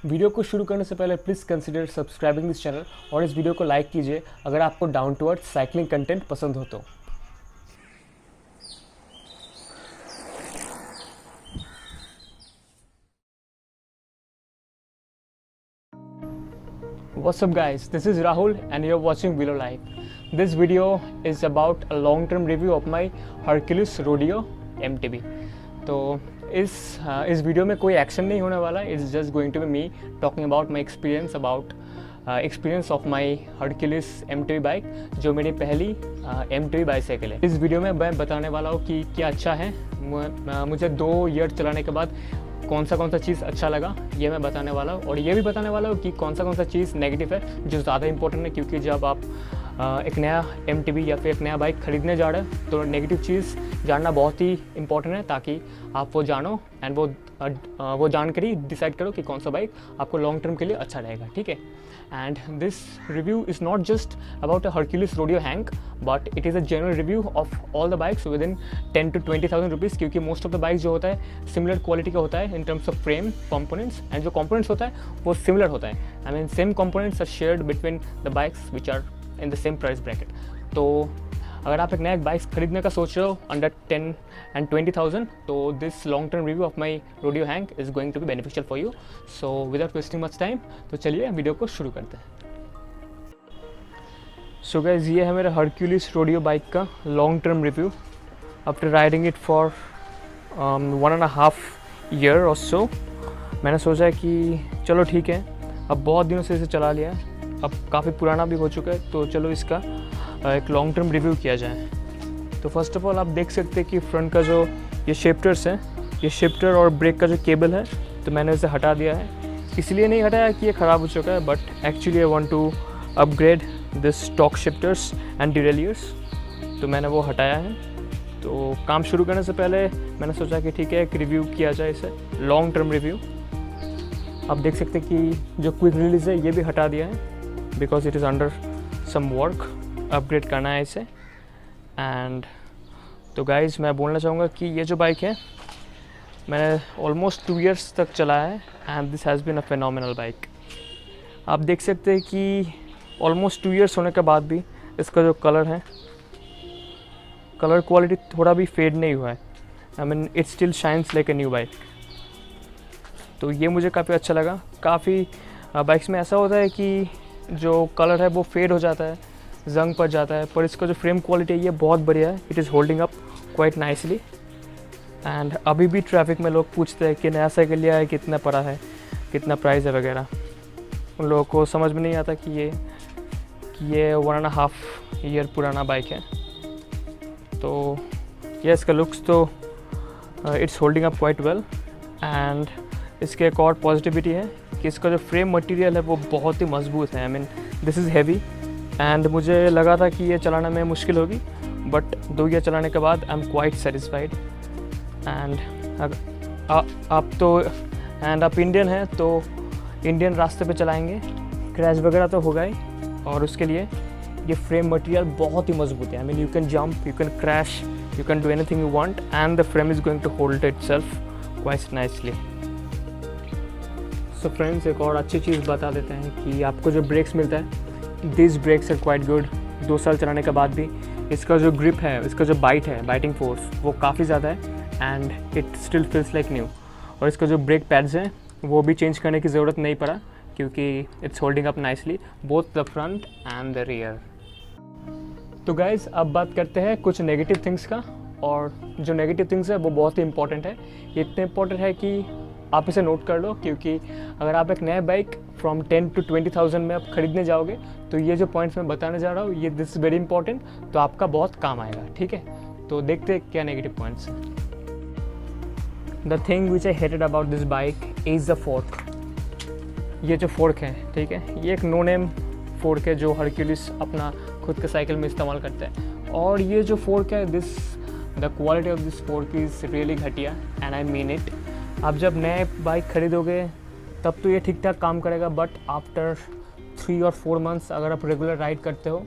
Video को शुरू करने से पहले please consider subscribing this channel और इस वीडियो को लाइक कीजिए अगर आपको down to earth cycling content पसंद हो तो। What's up guys, this is Rahul and you're watching Velo Life. This video is about a long-term review of my Hercules Rodeo MTB. तो इस वीडियो में कोई एक्शन नहीं होने वाला, it's just going to be me talking about my experience of my Hercules MTB bike, जो मेरी पहली MTB बाइसाइकिल है। इस वीडियो में मैं बताने वाला हूँ कि क्या अच्छा है, मुझे 2 ईयर चलाने के बाद कौन सा चीज़ अच्छा लगा, ये मैं बताने वाला हूँ। और ये भी बताने वाला हूँ कि कौन सा चीज़ नेगेटिव है जो ज़्यादा इंपॉर्टेंट है, क्योंकि जब आप एक नया MTB या फिर एक नया बाइक ख़रीदने जा रहे हैं तो नेगेटिव चीज़ जानना बहुत ही इंपॉर्टेंट है, ताकि आप वो जानो एंड वो जानकर ही डिसाइड करो कि कौन सा बाइक आपको लॉन्ग टर्म के लिए अच्छा रहेगा, ठीक है। And this review is not just about a Hercules Rodeo Hank, but it is a general review of all the bikes with in 10 to 20,000 rupees, क्योंकि मोस्ट ऑफ द बाइक्स जो होता है सिमिलर क्वालिटी का होता है in terms of frame components, and जो components होता है वो सिमिलर होता है। I mean same components are shared between the bikes which are in the same price bracket. तो अगर आप एक नया बाइक खरीदने का सोच रहे हो अंडर 10 and 20,000, तो this long term review of my Rodeo Hank is going to be beneficial for you. So without wasting much time, तो चलिए वीडियो को शुरू करते हैं। सो गाइस, ये है मेरा हरक्यूलिस रोडियो बाइक का long term review after riding it for 1.5 year और सो। मैंने सोचा कि चलो ठीक है, अब बहुत दिनों से इसे चला लिया है, अब काफ़ी पुराना भी हो चुका है, तो चलो इसका एक लॉन्ग टर्म रिव्यू किया जाए। तो फर्स्ट ऑफ ऑल आप देख सकते हैं कि फ्रंट का जो ये शिफ्टर्स हैं, ये शिफ्टर और ब्रेक का जो केबल है, तो मैंने इसे हटा दिया है। इसलिए नहीं हटाया कि ये ख़राब हो चुका है, but actually I want to upgrade this stock shifters and derailleurs, तो मैंने वो हटाया है। तो काम शुरू करने से पहले मैंने सोचा कि ठीक है, एक रिव्यू किया जाए, इसे लॉन्ग टर्म रिव्यू। आप देख सकते हैं कि जो क्विक रिलीज़ है ये भी हटा दिया है, because it is under some work, upgrade करना है इसे। एंड तो गाइज, मैं बोलना चाहूँगा कि ये जो बाइक है मैंने ऑलमोस्ट 2 years तक चलाया है, and this has been a phenomenal bike. आप देख सकते हैं कि ऑलमोस्ट 2 years होने के बाद भी इसका जो कलर है, कलर क्वालिटी थोड़ा भी फेड नहीं हुआ है। I mean it still shines like a new bike. तो ये मुझे काफ़ी अच्छा लगा। काफ़ी बाइक्स में ऐसा होता है कि जो कलर है वो फेड हो जाता है, जंग पड़ जाता है, पर इसका जो फ्रेम क्वालिटी है ये बहुत बढ़िया है। It is holding up quite nicely. And अभी भी ट्रैफिक में लोग पूछते हैं कि नया साइकिल लिया है, कितना पड़ा है, कितना प्राइस है वगैरह। उन लोगों को समझ में नहीं आता कि ये 1.5 year पुराना बाइक है। तो ये इसका लुक्स तो it's holding up quite well. And इसके एक और पॉजिटिविटी है कि इसका जो फ्रेम मटेरियल है वो बहुत ही मजबूत है। I mean this is heavy, and मुझे लगा था कि ये चलाने में मुश्किल होगी, बट 2 year चलाने के बाद I am quite satisfied. And आप इंडियन हैं तो इंडियन रास्ते पे चलाएंगे, क्रैश वगैरह तो होगा ही, और उसके लिए ये फ्रेम मटेरियल बहुत ही मजबूत है। I mean you can jump, you can crash, you can do anything you want, and the frame is going to hold itself quite nicely. So friends, एक और अच्छी चीज़ बता देते हैं कि आपको जो ब्रेक्स मिलता है, this brakes are quite good. 2 साल चलाने के बाद भी इसका जो ग्रिप है, इसका जो बाइटिंग फोर्स वो काफ़ी ज़्यादा है, and it still feels like new. और इसका जो ब्रेक पैड्स हैं वो भी चेंज करने की ज़रूरत नहीं पड़ा, क्योंकि it's holding up nicely both the front end the rear. तो गाइज़, अब बात करते हैं कुछ नेगेटिव थिंग्स का, और जो नेगेटिव थिंग्स है वो बहुत ही इंपॉर्टेंट है। ये इतने इंपॉर्टेंट है कि आप इसे नोट कर लो, क्योंकि अगर आप एक नया बाइक फ्रॉम 10 to 20,000 में आप खरीदने जाओगे तो ये जो पॉइंट्स मैं बताने जा रहा हूँ, ये दिस इज़ वेरी इंपॉर्टेंट, तो आपका बहुत काम आएगा, ठीक है। तो देखते हैं क्या नेगेटिव पॉइंट्स हैं। The thing which I hated about this bike is the fork. ये जो फोर्क है, ठीक है, ये एक नो नेम फोर्क है जो हरक्यूलिस अपना खुद के साइकिल में इस्तेमाल करता है। और ये जो फोर्क है, the quality of this fork is really घटिया, एंड आई मीन इट। आप जब नए बाइक खरीदोगे तब तो ये ठीक ठाक काम करेगा, बट आफ्टर 3 or 4 months अगर आप रेगुलर राइड करते हो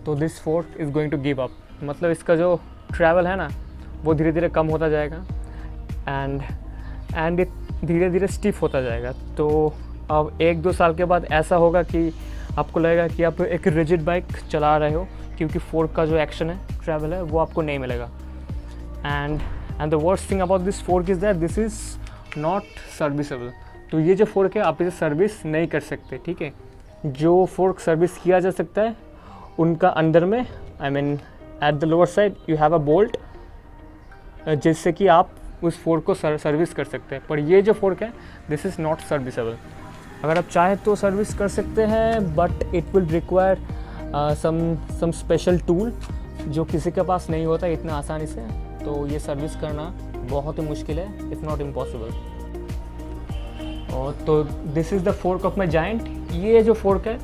तो this fork is going to give up. मतलब इसका जो ट्रैवल है ना वो धीरे धीरे कम होता जाएगा, एंड इट धीरे धीरे स्टिफ होता जाएगा। तो अब 1-2 साल के बाद ऐसा होगा कि आपको लगेगा कि आप एक रिजिड बाइक चला रहे हो, क्योंकि फोर्क का जो एक्शन है, ट्रैवल है, वो आपको नहीं मिलेगा। And the worst thing about this fork is that this is not serviceable. तो ये जो फोर्क है आप इसे सर्विस नहीं कर सकते, ठीक है। जो फोर्क सर्विस किया जा सकता है उनका अंदर में, I mean at the lower side you have a bolt, जिससे कि आप उस फोर्क को सर्विस कर सकते हैं। पर ये जो फोर्क है दिस इज़ नॉट सर्विसेबल। अगर आप चाहें तो सर्विस कर सकते हैं, but it will require some special tool जो किसी के पास नहीं होता इतना आसानी से। तो ये सर्विस करना बहुत ही मुश्किल है, इफ़ नॉट इम्पॉसिबल। और तो this is the fork of my giant. ये जो फोर्क है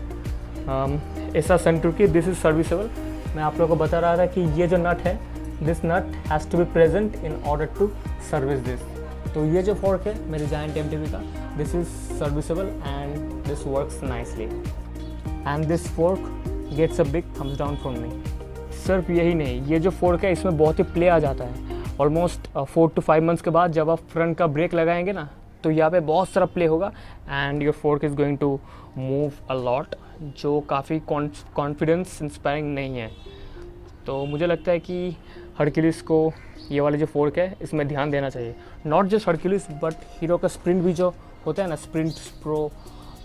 ऐसा सेंटर की, दिस इज़ सर्विसेबल। मैं आप लोगों को बता रहा था कि ये जो नट है, this nut has to be present in order to service this. तो ये जो फोर्क है मेरे जायंट MTV का, this is serviceable and this works nicely and this fork gets a big thumbs down from me. सिर्फ यही नहीं, ये जो फोर्क है इसमें बहुत ही प्ले आ जाता है। ऑलमोस्ट 4 to 5 मंथ्स के बाद जब आप फ्रंट का ब्रेक लगाएंगे ना, तो यहाँ पे बहुत सारा प्ले होगा and your fork is going to move a lot, जो काफ़ी कॉन्फिडेंस इंस्पायरिंग नहीं है। तो मुझे लगता है कि हरक्यूलिस को ये वाले जो फोर्क है इसमें ध्यान देना चाहिए। Not just Hercules but hero का स्प्रिंट भी जो होता है ना, स्प्रिंट प्रो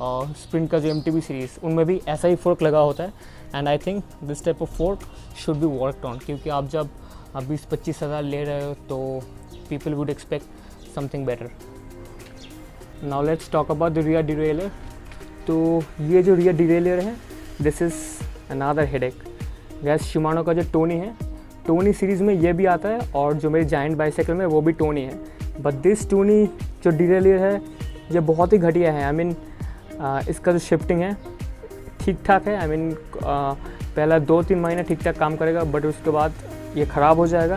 और स्प्रिंट का जो MTV सीरीज़, उनमें भी ऐसा ही फोर्क लगा होता है। And I think this type of fork should be worked on, क्योंकि आप जब 20-25 हज़ार ले रहे हो तो people would expect something better. Now let's talk about the rear derailleur. तो ये जो रियर डिरेलर है this is another headache. Gas Shimano का जो टोनी है, टोनी सीरीज़ में ये भी आता है, और जो मेरी जायंट बाइसाइकिल में वो भी टोनी है। बट दिस टोनी जो डिरेलर है ये बहुत ही घटिया है। आई मीन इसका जो शिफ्टिंग है ठीक ठाक है। आई मीन पहला 2-3 महीने ठीक ठाक काम करेगा, बट उसके बाद ये ख़राब हो जाएगा।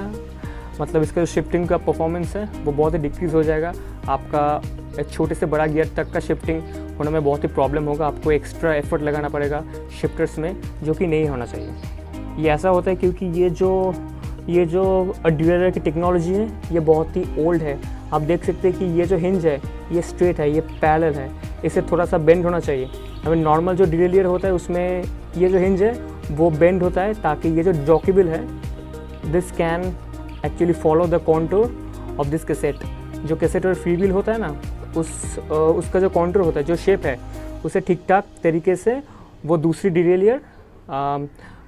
मतलब इसका जो शिफ्टिंग का परफॉर्मेंस है वो बहुत ही डिक्रीज़ हो जाएगा। आपका एक छोटे से बड़ा गियर तक का शिफ्टिंग होने में बहुत ही प्रॉब्लम होगा। आपको एक्स्ट्रा एफर्ट लगाना पड़ेगा शिफ्टर्स में, जो कि नहीं होना चाहिए। ये ऐसा होता है क्योंकि ये जो डिरेलर की टेक्नोलॉजी है ये बहुत ही ओल्ड है। आप देख सकते हैं कि ये जो हिंज है ये स्ट्रेट है, ये पैरेलल है, इसे थोड़ा सा बेंड होना चाहिए। आई मीन नॉर्मल जो डिरेलर होता है उसमें ये जो हिंज है वो बेंड होता है, ताकि ये जो जॉकीबिल है this can actually follow the contour of this cassette. जो कैसेट और फ्री व्हील होता है ना, उसका जो कॉन्टूर होता है, जो शेप है, उसे ठीक ठाक तरीके से वो दूसरी डिरेलियर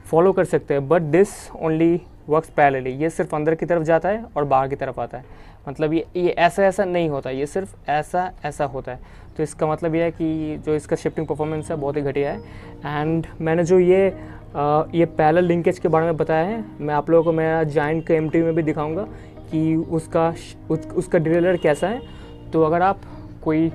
फॉलो कर सकते हैं। But this only works parallelly. ये सिर्फ अंदर की तरफ जाता है और बाहर की तरफ आता है। मतलब ये ऐसा नहीं होता, ये सिर्फ ऐसा होता है। तो इसका मतलब ये है कि जो इसका शिफ्टिंग परफॉर्मेंस है बहुत ही घटिया है। एंड मैंने जो ये पैरेलल लिंकेज के बारे में बताया है, मैं आप लोगों को मेरा जायंट के MTV में भी दिखाऊंगा कि उसका डिरेलर कैसा है। तो अगर आप कोई